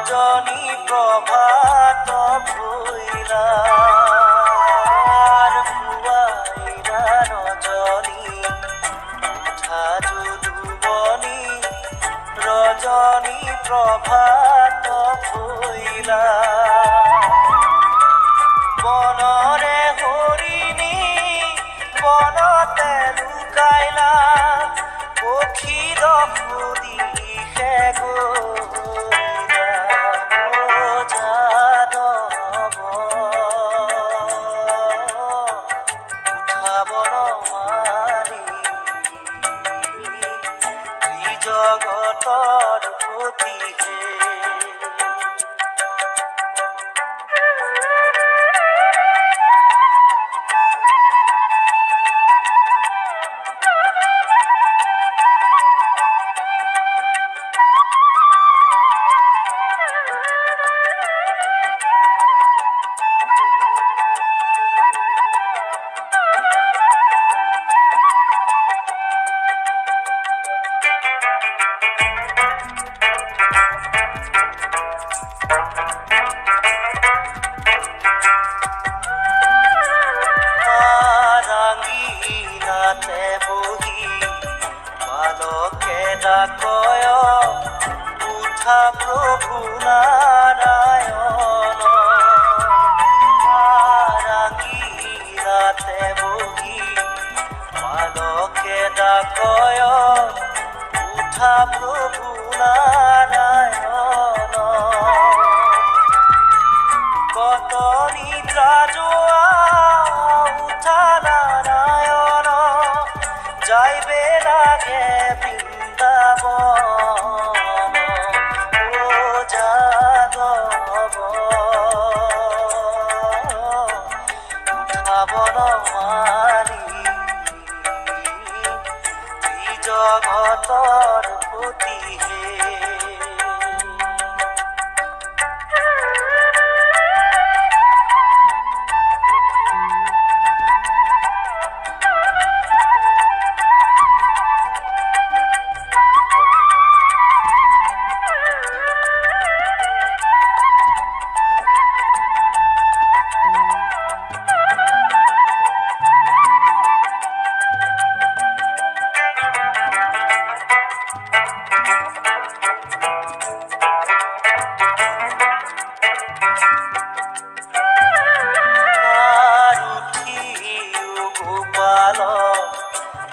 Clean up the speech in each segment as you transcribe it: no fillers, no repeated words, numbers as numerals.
রজনী প্রভাত ভুইলা ভুয়াইলা রজনী উঠা যদুবনী রজনী প্রভাত ভুইলা বনরে হরিণী বনতে লুকাইলা পক্ষীর ফুদিশে জগতর প্রতি বহি বালকে ডাকয় উঠা প্রভু নারায়ণ রাঙিরাতে বহি বালকে ডাকয় উঠা প্রভু নারায়ণ কত নিদ্রা জোয়া উঠা নারায়ণ যাইবে লাগে বৃন্দাবন ও যাদব উঠাবন মারি জগতর প্রতি হে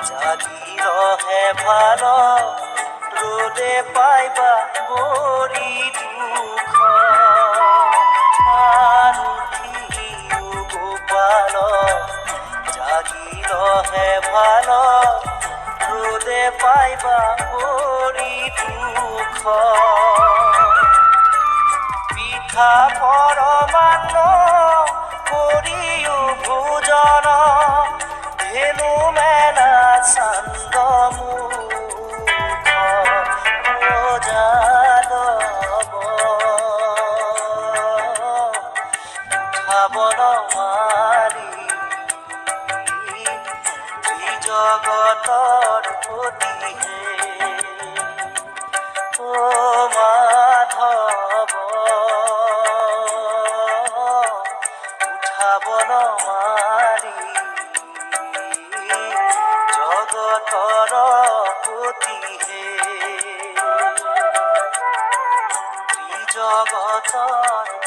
জাগি রহে ভালো রোদে পাইবা বড়ি দুঃখ আর উঠিও গোপাল জাগি রহে ভালো রোদে পাইবা বড়ি দুঃখ পিঠা পরমান্ন করিও ভোজন ধেনু মেলা ছন্দ মুখ ও যাদব উঠাবন মারি জগতর প্রতি হে ও মাধব উঠাবন মারি জগতর প্রতি হে জগতর